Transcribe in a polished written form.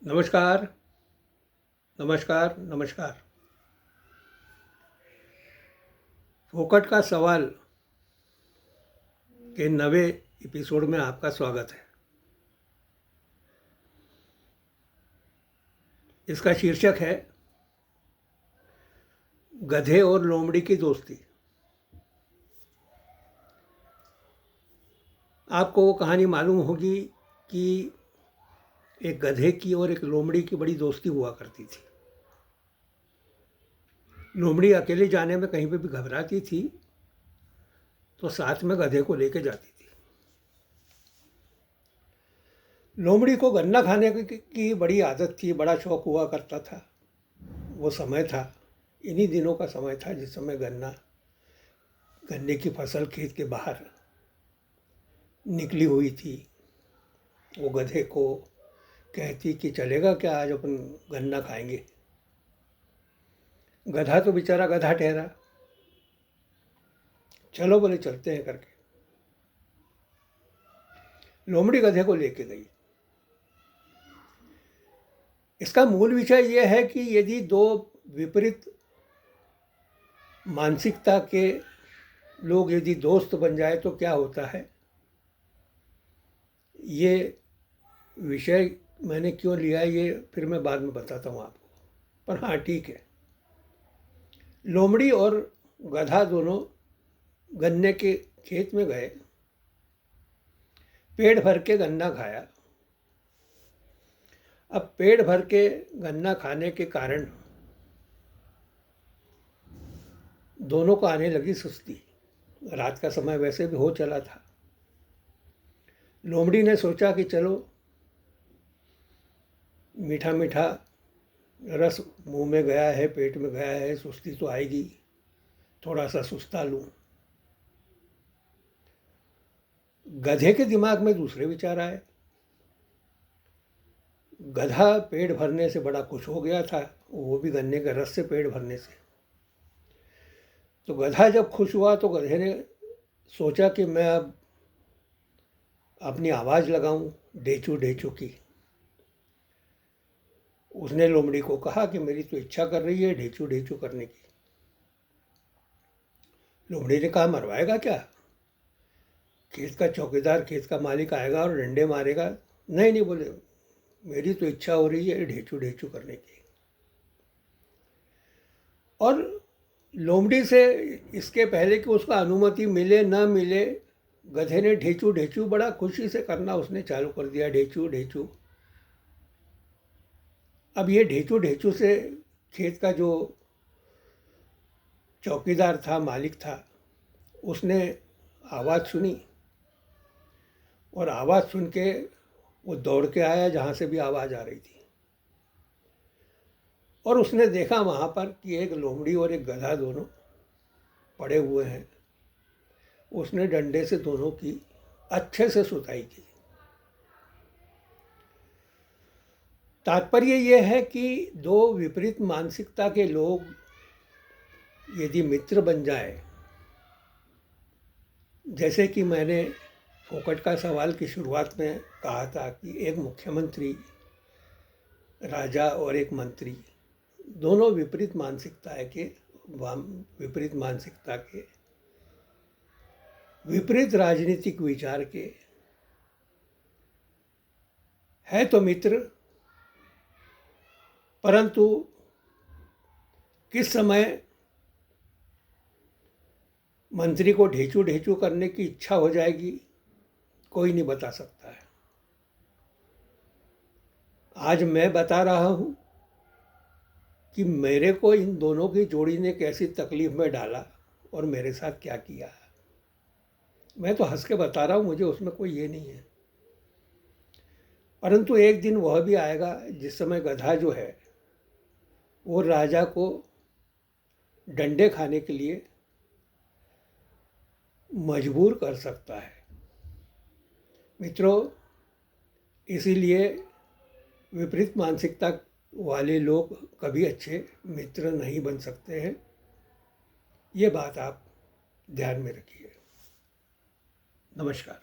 नमस्कार, नमस्कार, नमस्कार। फोकट का सवाल के नवे एपिसोड में आपका स्वागत है। इसका शीर्षक है गधे और लोमड़ी की दोस्ती। आपको वो कहानी मालूम होगी कि एक गधे की और एक लोमड़ी की बड़ी दोस्ती हुआ करती थी। लोमड़ी अकेले जाने में कहीं पे भी घबराती थी तो साथ में गधे को लेके जाती थी। लोमड़ी को गन्ना खाने की बड़ी आदत थी, बड़ा शौक हुआ करता था। वो समय था, इन्हीं दिनों का समय था जिस समय गन्ने की फसल खेत के बाहर निकली हुई थी। वो गधे को कहती कि चलेगा क्या, आज अपन गन्ना खाएंगे। गधा तो बेचारा गधा ठहरा, चलो बोले चलते हैं करके लोमड़ी गधे को लेके गई। इसका मूल विषय यह है कि यदि दो विपरीत मानसिकता के लोग यदि दोस्त बन जाए तो क्या होता है। ये विषय मैंने क्यों लिया है ये फिर मैं बाद में बताता हूँ आपको, पर हाँ ठीक है। लोमड़ी और गधा दोनों गन्ने के खेत में गए, पेट भर के गन्ना खाया। अब पेट भर के गन्ना खाने के कारण दोनों को आने लगी सुस्ती। रात का समय वैसे भी हो चला था। लोमड़ी ने सोचा कि चलो मीठा मीठा रस मुंह में गया है, पेट में गया है, सुस्ती तो आएगी, थोड़ा सा सुस्ता लूं। गधे के दिमाग में दूसरे विचार आए। गधा पेट भरने से बड़ा खुश हो गया था, वो भी गन्ने के रस से पेट भरने से। तो गधा जब खुश हुआ तो गधे ने सोचा कि मैं अब अपनी आवाज़ लगाऊं ढेचू ढेचू की। उसने लोमड़ी को कहा कि मेरी तो इच्छा कर रही है ढेचू ढेचू करने की। लोमड़ी ने कहा मरवाएगा क्या, खेत का चौकीदार, खेत का मालिक आएगा और डंडे मारेगा। नहीं नहीं बोले, मेरी तो इच्छा हो रही है ढेचू ढेचू करने की। और लोमड़ी से इसके पहले कि उसका अनुमति मिले न मिले, गधे ने ढेचू ढेचू बड़ा खुशी से करना उसने चालू कर दिया, ढेचू ढेचू। अब ये ढेचू ढेचू से खेत का जो चौकीदार था, मालिक था, उसने आवाज़ सुनी और आवाज़ सुन के वो दौड़ के आया जहाँ से भी आवाज़ आ रही थी। और उसने देखा वहाँ पर कि एक लोमड़ी और एक गधा दोनों पड़े हुए हैं। उसने डंडे से दोनों की अच्छे से सुताई की। तात्पर्य यह है कि दो विपरीत मानसिकता के लोग यदि मित्र बन जाए, जैसे कि मैंने फोकट का सवाल की शुरुआत में कहा था कि एक मुख्यमंत्री, राजा और एक मंत्री, दोनों विपरीत मानसिकता के विपरीत राजनीतिक विचार के है तो मित्र, परंतु किस समय मंत्री को ढेचू ढेचू करने की इच्छा हो जाएगी कोई नहीं बता सकता है। आज मैं बता रहा हूँ कि मेरे को इन दोनों की जोड़ी ने कैसी तकलीफ में डाला और मेरे साथ क्या किया। मैं तो हंस के बता रहा हूँ, मुझे उसमें कोई ये नहीं है। परंतु एक दिन वह भी आएगा जिस समय गधा जो है वो राजा को डंडे खाने के लिए मजबूर कर सकता है। मित्रों, इसीलिए विपरीत मानसिकता वाले लोग कभी अच्छे मित्र नहीं बन सकते हैं। ये बात आप ध्यान में रखिए। नमस्कार।